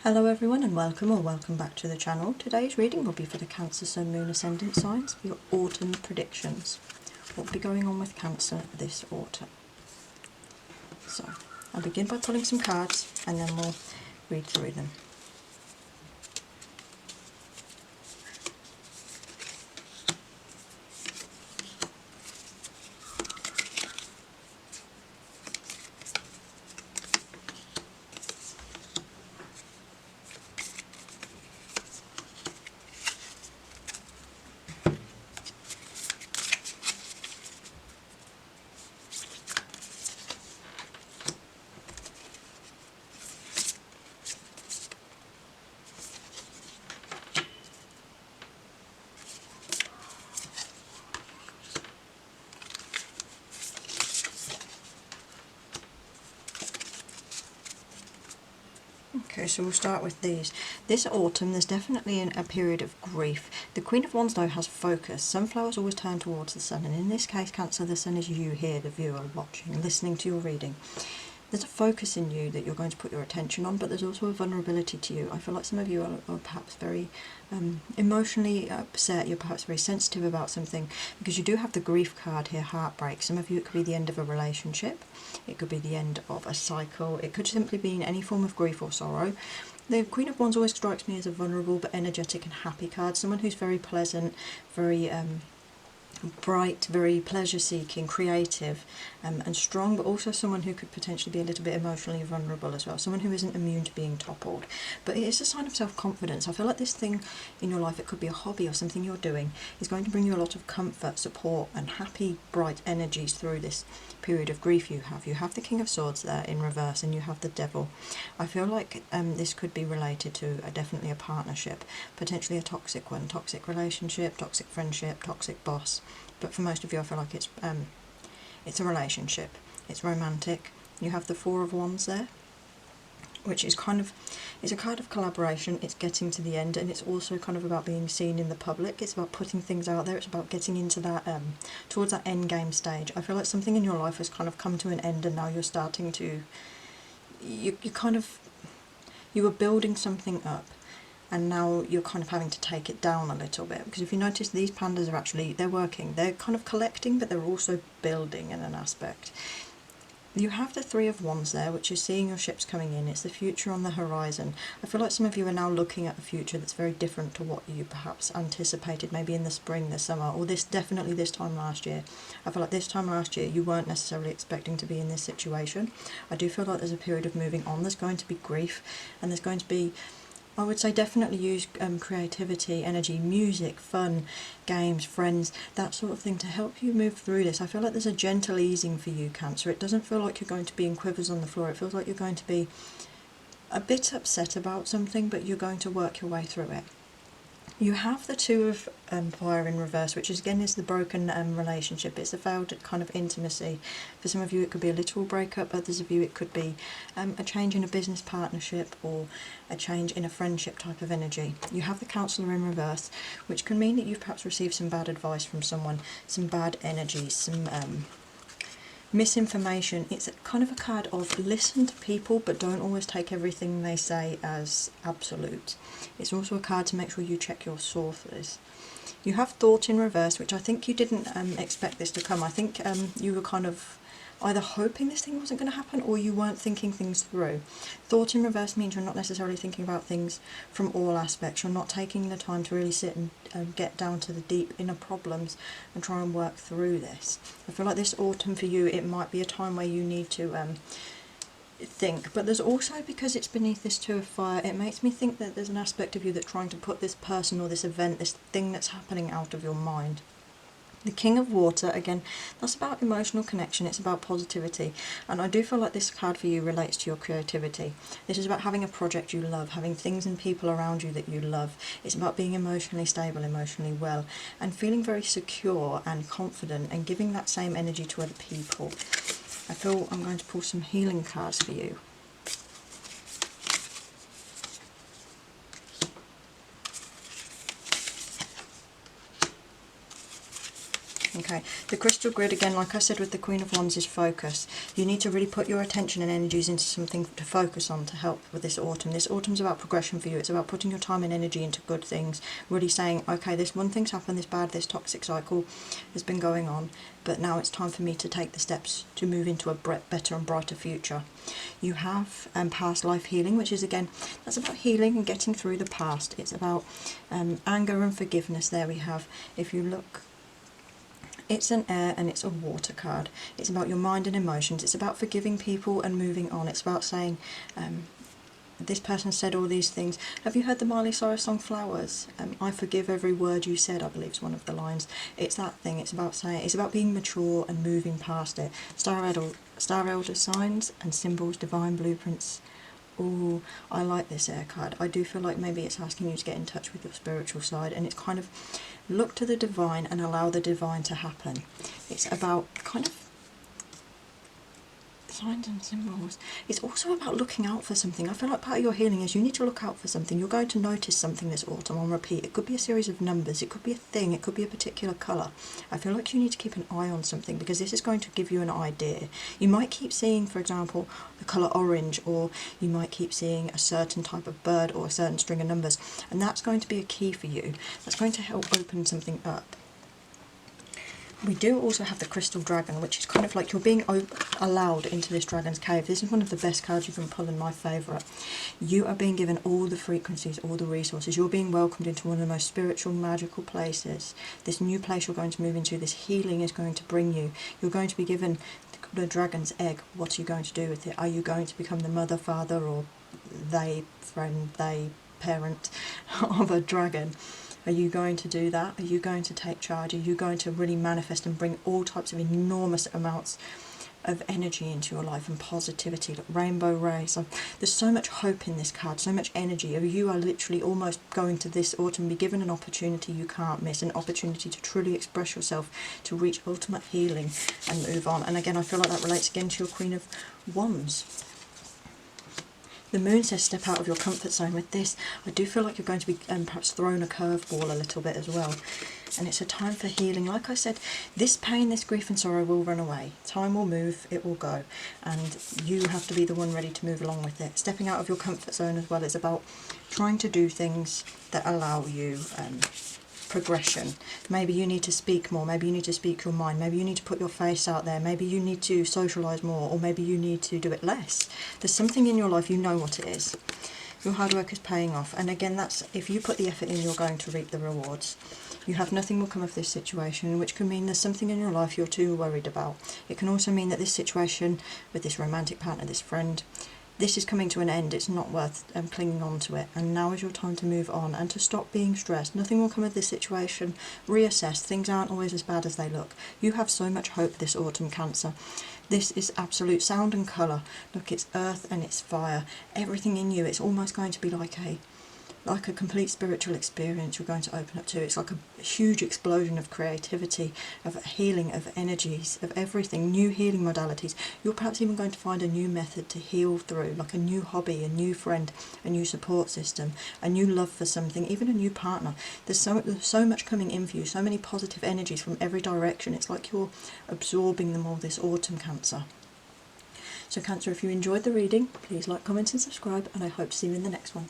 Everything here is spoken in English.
Hello everyone and welcome back to the channel. Today's reading will be for the Cancer Sun Moon Ascendant signs for your autumn predictions. What will be going on with Cancer this autumn? So I'll begin by pulling some cards and then we'll read through them. Okay, so we'll start with these. This autumn, there's definitely a period of grief. The Queen of Wands, though, has focus. Sunflowers always turn towards the sun, and in this case, Cancer, the sun is you here, the viewer, watching, listening to your reading. There's a focus in you that you're going to put your attention on, but there's also a vulnerability to you. I feel like some of you are perhaps very emotionally upset. You're perhaps very sensitive about something because you do have the grief card here, heartbreak. Some of you, it could be the end of a relationship. It could be the end of a cycle. It could simply be in any form of grief or sorrow. The Queen of Wands always strikes me as a vulnerable but energetic and happy card. Someone who's very pleasant, very bright, very pleasure-seeking, creative and strong, but also someone who could potentially be a little bit emotionally vulnerable as well, someone who isn't immune to being toppled. But it is a sign of self-confidence. I feel like this thing in your life, it could be a hobby or something you're doing, is going to bring you a lot of comfort, support and happy, bright energies through this period of grief you have. You have the King of Swords there in reverse and you have the Devil. I feel like this could be related to definitely a partnership, potentially a toxic one, toxic relationship, toxic friendship, toxic boss. But for most of you, I feel like it's a relationship. It's romantic. You have the Four of Wands there, which is it's a card of collaboration. It's getting to the end, and it's also kind of about being seen in the public. It's about putting things out there. It's about getting into that towards that end game stage. I feel like something in your life has kind of come to an end, and now you're starting to you were building something up, and now you're kind of having to take it down a little bit, because if you notice, these pandas are actually, they're working, they're kind of collecting, but they're also building in an aspect. You have the Three of Wands there, which is seeing your ships coming in. It's the future on the horizon. I feel like some of you are now looking at a future that's very different to what you perhaps anticipated, maybe in the spring, the summer, or definitely this time last year. I feel like this time last year you weren't necessarily expecting to be in this situation. I do feel like there's a period of moving on. There's going to be grief, and there's going to be, I would say, definitely use creativity, energy, music, fun, games, friends, that sort of thing to help you move through this. I feel like there's a gentle easing for you, Cancer. It doesn't feel like you're going to be in quivers on the floor. It feels like you're going to be a bit upset about something, but you're going to work your way through it. You have the Two of Fire in reverse, which is again is the broken relationship. It's a failed kind of intimacy. For some of you it could be a literal breakup, others of you it could be a change in a business partnership or a change in a friendship type of energy. You have the Counselor in reverse, which can mean that you've perhaps received some bad advice from someone, some bad energy, some misinformation. It's kind of a card of listen to people, but don't always take everything they say as absolute. It's also a card to make sure you check your sources. You have Thought in reverse, which I think you didn't expect this to come. I think you were kind of either hoping this thing wasn't going to happen, or you weren't thinking things through. Thought in reverse means you're not necessarily thinking about things from all aspects. You're not taking the time to really sit and get down to the deep inner problems and try and work through this. I feel like this autumn for you, it might be a time where you need to think, but there's also, because it's beneath this Two of Fire, it makes me think that there's an aspect of you that's trying to put this person or this event, this thing that's happening, out of your mind. The King of Water, again, that's about emotional connection, it's about positivity, and I do feel like this card for you relates to your creativity. This is about having a project you love, having things and people around you that you love. It's about being emotionally stable, emotionally well, and feeling very secure and confident, and giving that same energy to other people. I feel I'm going to pull some healing cards for you. Okay, the crystal grid, again, like I said with the Queen of Wands, is focus. You need to really put your attention and energies into something to focus on to help with this autumn. This autumn's about progression for you. It's about putting your time and energy into good things, really saying, okay, this one thing's happened, this bad, this toxic cycle has been going on, but now it's time for me to take the steps to move into a better and brighter future. You have past life healing, which is, again, that's about healing and getting through the past. It's about anger and forgiveness. There we have, if you look, it's an air and it's a water card. It's about your mind and emotions. It's about forgiving people and moving on. It's about saying, this person said all these things. Have you heard the Miley Cyrus song Flowers? I forgive every word you said, I believe is one of the lines. It's that thing. It's about saying, it's about being mature and moving past it. Star Elder signs and symbols, divine blueprints. Oh, I like this air card. I do feel like maybe it's asking you to get in touch with your spiritual side, and it's kind of look to the divine and allow the divine to happen. It's about kind of signs and symbols. It's also about looking out for something. I feel like part of your healing is you need to look out for something. You're going to notice something this autumn on repeat. It could be a series of numbers, it could be a thing, it could be a particular colour. I feel like you need to keep an eye on something because this is going to give you an idea. You might keep seeing, for example, the colour orange, or you might keep seeing a certain type of bird or a certain string of numbers, and that's going to be a key for you. That's going to help open something up. We do also have the Crystal Dragon, which is kind of like you're being allowed into this dragon's cave. This is one of the best cards you can pull and my favourite. You are being given all the frequencies, all the resources. You're being welcomed into one of the most spiritual, magical places. This new place you're going to move into, this healing is going to bring you. You're going to be given the dragon's egg. What are you going to do with it? Are you going to become the mother, father, or they friend, they parent of a dragon? Are you going to do that? Are you going to take charge? Are you going to really manifest and bring all types of enormous amounts of energy into your life and positivity, like rainbow rays? So there's so much hope in this card, so much energy. You are literally almost going to this autumn be given an opportunity you can't miss, an opportunity to truly express yourself, to reach ultimate healing and move on. And again, I feel like that relates again to your Queen of Wands. The moon says step out of your comfort zone. With this, I do feel like you're going to be perhaps thrown a curveball a little bit as well. And it's a time for healing. Like I said, this pain, this grief and sorrow will run away. Time will move, it will go. And you have to be the one ready to move along with it. Stepping out of your comfort zone as well is about trying to do things that allow you progression. Maybe you need to speak more, maybe you need to speak your mind, maybe you need to put your face out there, maybe you need to socialise more, or maybe you need to do it less. There's something in your life, you know what it is. Your hard work is paying off, and again, that's if you put the effort in, you're going to reap the rewards. You have nothing will come of this situation, which can mean there's something in your life you're too worried about. It can also mean that this situation with this romantic partner, this friend, this is coming to an end. It's not worth clinging on to it, and now is your time to move on and to stop being stressed. Nothing will come of this situation. Reassess. Things aren't always as bad as they look. You have so much hope this autumn, Cancer. This is absolute sound and colour. Look, it's earth and it's fire. Everything in you, it's almost going to be like a complete spiritual experience you're going to open up to. It's like a huge explosion of creativity, of healing, of energies, of everything, new healing modalities. You're perhaps even going to find a new method to heal through, like a new hobby, a new friend, a new support system, a new love for something, even a new partner. There's so much coming in for you, so many positive energies from every direction. It's like you're absorbing them all this autumn, Cancer. So Cancer, if you enjoyed the reading, please like, comment and subscribe, and I hope to see you in the next one.